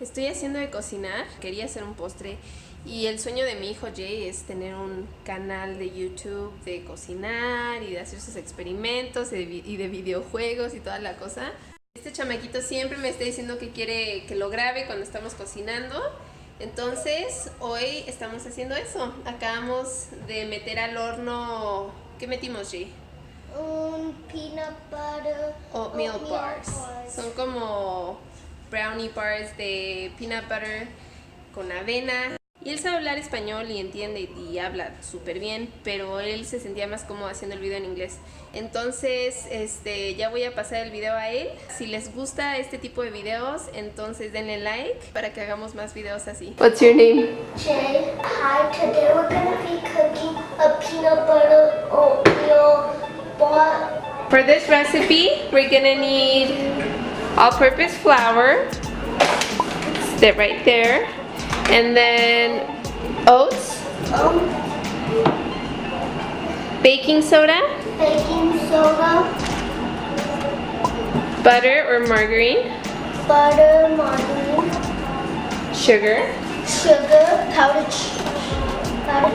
Estoy haciendo de cocinar, quería hacer un postre y el sueño de mi hijo Jay es tener un canal de YouTube de cocinar y de hacer sus experimentos y de videojuegos y toda la cosa. Este chamaquito siempre me está diciendo que quiere que lo grabe cuando estamos cocinando. Entonces hoy estamos haciendo eso. Acabamos de meter al horno... ¿Qué metimos, Jay? Un peanut butter Oatmeal bars. Son como brownie bars de peanut butter con avena. Y él sabe hablar español y entiende y habla súper bien, pero él se sentía más cómodo haciendo el video en inglés. Entonces, ya voy a pasar el video a él. Si les gusta este tipo de videos, entonces denle like para que hagamos más videos así. What's your name? Jay. Hi, today we're gonna be cooking a peanut butter oatmeal bar. For this recipe, we're gonna need all-purpose flour. Sit right there. And then oats, baking soda, butter or margarine, sugar, powdered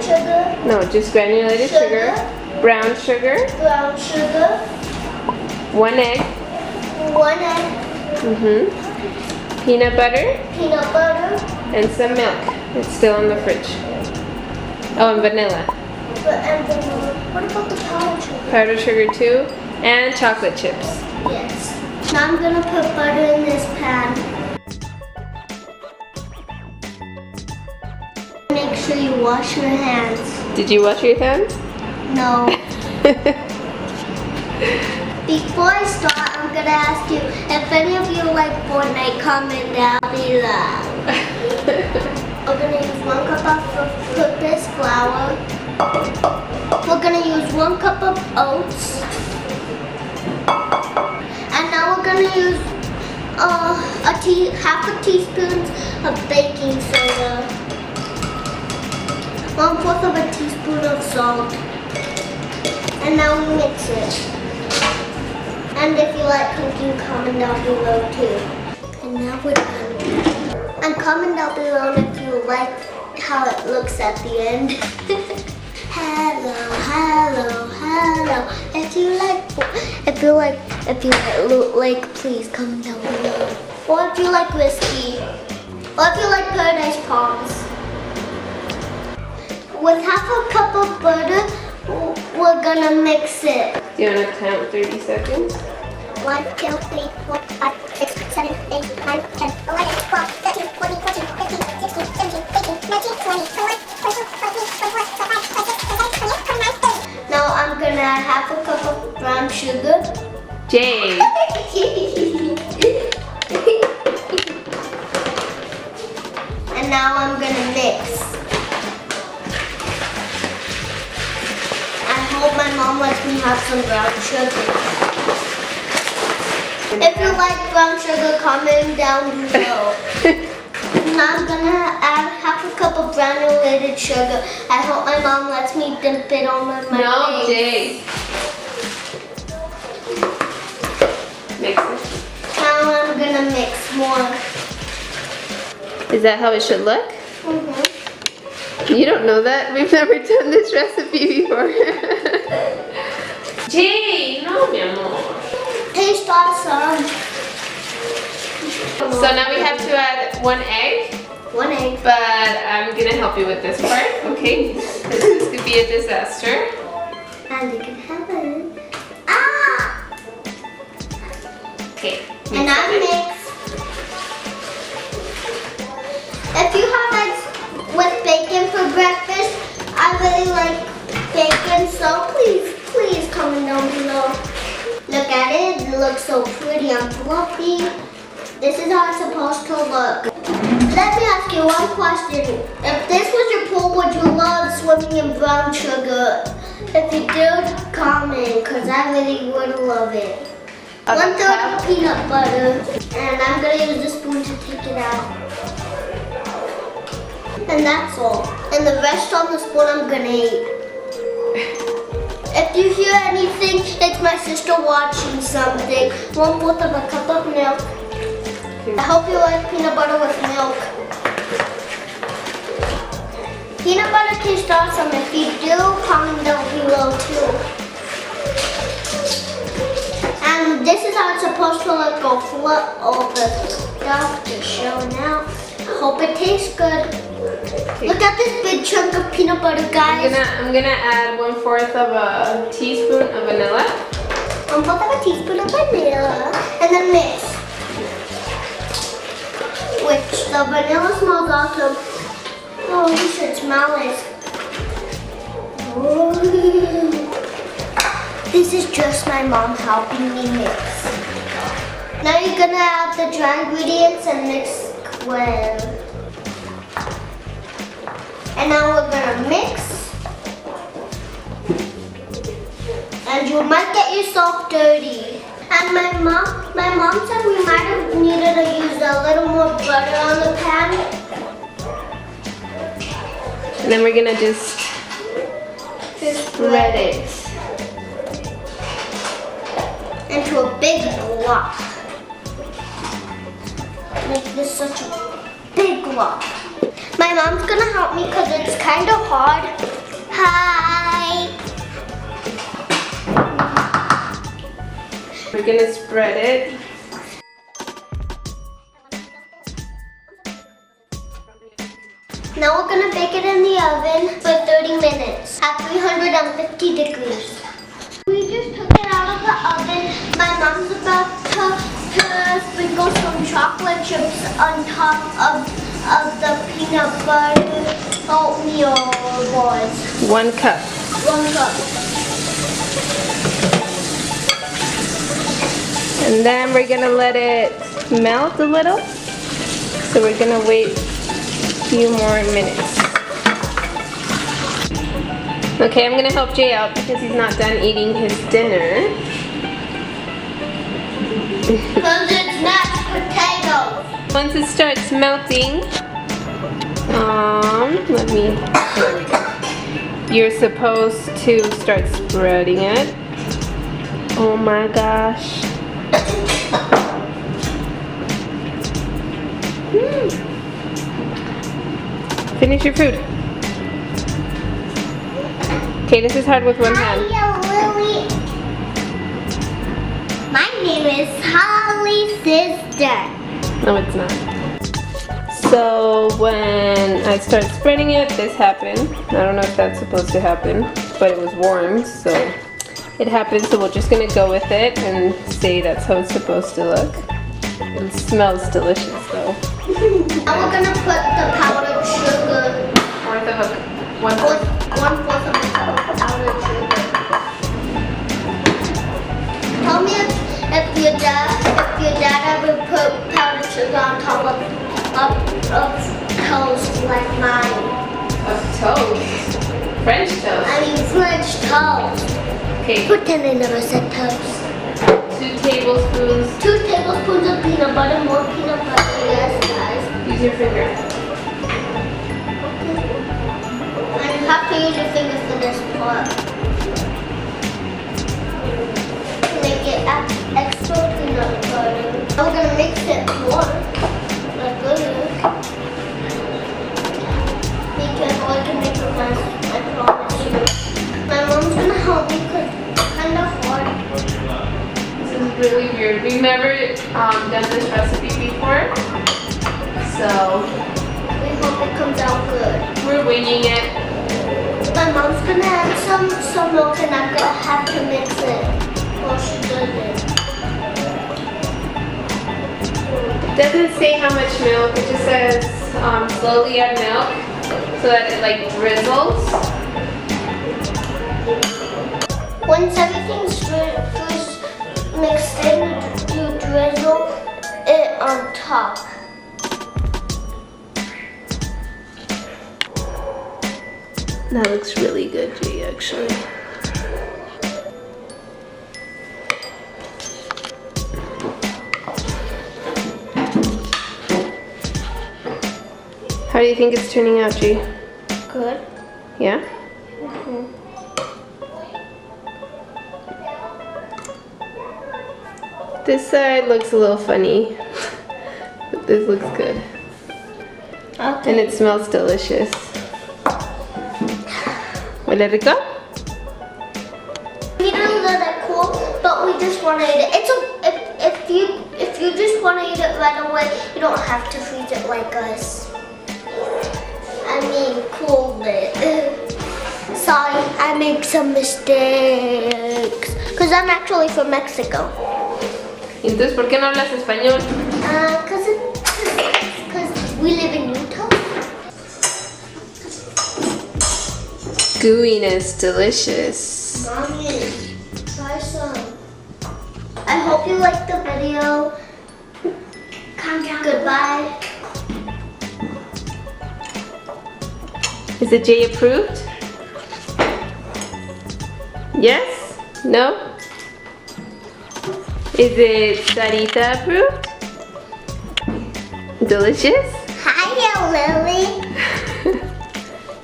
sugar, no, just granulated sugar, brown sugar, 1 egg, peanut butter, and some milk. It's still in the fridge. Oh, and vanilla. What about the powdered sugar? Powdered sugar too, and chocolate chips. Yes. Now I'm gonna put butter in this pan. Make sure you wash your hands. Did you wash your hands? No. Before I start, I'm gonna ask you if any of you like Fortnite, comment down below. We're gonna use 1 cup of all-purpose flour. We're gonna use 1 cup of oats. And now we're gonna use half a teaspoon of baking soda. 1/4 of a teaspoon of salt. And now we mix it. And if you like cooking, comment down below too. And now we're done. And comment down below if you like how it looks at the end. Hello, hello, hello. If you like, please comment down below. Or if you like whiskey. Or if you like Paradise Palms. With half a cup of butter, we're gonna mix it. Do you want to count 30 seconds? 1, 2, 3, 4, 5, 6, 7, 8, 9, 10, 11, 12, 13, 14, 15, 16, 17, 18, 19, 20, 21, 22, 23, 24, 25, 26, 27, 28, 29, 30. Now I'm gonna add half a cup of brown sugar. Jay! And now I'm gonna mix. I hope my mom lets me have some brown sugar. If you like brown sugar, comment down below. Now I'm gonna add half a cup of granulated sugar. I hope my mom lets me dip it on my face. No, Jay. Mix it. Now I'm gonna mix more. Is that how it should look? You don't know that? We've never done this recipe before. Jay, no, mi amor. Taste awesome. So now we have to add 1 egg. 1 egg. But I'm gonna help you with this part, okay? Because this could be a disaster. And you can have it. Ah! Okay. And I mix. If you have eggs with bacon for breakfast, I really like bacon, so please comment down below. Look at it, it looks so pretty and fluffy. This is how it's supposed to look. Let me ask you one question. If this was your pool, would you love swimming in brown sugar? If you did, comment, because I really would love it. 1/3 of peanut butter, and I'm going to use the spoon to take it out. And that's all. And the rest on the spoon I'm going to eat. If you hear anything, it's my sister watching something. 1/4 of a cup of milk. I hope you like peanut butter with milk. tastes awesome. If you do, comment down below too. And this is how it's supposed to look. Go flip all the stuff just showing out. I hope it tastes good. Okay. Look at this big chunk of peanut butter, guys. I'm gonna add 1/4 of a teaspoon of vanilla. 1/4 of a teaspoon of vanilla, and then mix. Which the vanilla smells awesome. Oh, you should smell it. Ooh. This is just my mom helping me mix. Now you're gonna add the dry ingredients and mix well. And now we're gonna mix. And you might get yourself dirty. And my mom said we might have needed to use a little more butter on the pan. And then we're gonna just spread it into a big block. Make this such a big block. My mom's gonna help me because it's kind of hard. Hi. We're gonna spread it. Now we're gonna bake it in the oven for 30 minutes at 350 degrees. We just took it out of the oven. My mom's about to sprinkle some chocolate chips on top of the peanut butter oatmeal balls. 1 cup. 1 cup. And then we're gonna let it melt a little. So we're gonna wait a few more minutes. Okay, I'm gonna help Jay out because he's not done eating his dinner. Because it's mashed potatoes. Once it starts melting, there we go. You're supposed to start spreading it. Oh my gosh. Finish your food. Okay, this is hard with one hand. Hi, Lily. My name is Holly's sister. No, it's not. So when I start spreading it, this happened. I don't know if that's supposed to happen, but it was warm, so it happened. So we're just gonna go with it and say that's how it's supposed to look. It smells delicious though. Now we're gonna put the powdered sugar. 1/4 of a cup of powdered sugar. Tell me if your dad ever put powdered sugar on top of toast like mine. Of toast? French toast? I mean French toast. Okay. Pretend I never said toast. 2 tablespoons. 2 tablespoons of peanut butter, more peanut butter, yes guys. Use your finger. And you have to use your finger for this part. Make it extra peanut butter. Now we're gonna mix it more. Like this. Be careful, I can make a mess. I promise you. My mom's gonna help me because it's kind of hard. This is really weird. We've never done this recipe before, so We hope it comes out good. we're winging it. My mom's gonna add some milk and I'm gonna have to mix it while she does it. It doesn't say how much milk. It just says slowly add milk so that it like drizzles. Once everything's mixed in, you drizzle it on top. That looks really good, Jay, actually. How do you think it's turning out, Jay? Good. Yeah? Mm-hmm. This side looks a little funny, but this looks good. Okay. And it smells delicious. ¿Huele rico? We didn't know that cool, but we just want to eat it. If you just want to eat it right away, you don't have to freeze it like us. I mean, cool it. Sorry, I make some mistakes. Because I'm actually from Mexico. Entonces, ¿por qué no hablas español? Because we live in Utah. Gooiness, delicious. Mommy, try some. I hope you liked the video. Calm down. Goodbye. Is it Jay approved? Yes? No? Is it Sarita approved? Delicious? Hiya, Lily.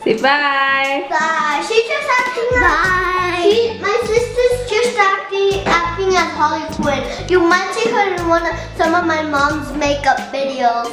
Say bye. Bye. She's just acting bye. My sister's just acting as Harley Quinn. You might see her in some of my mom's makeup videos.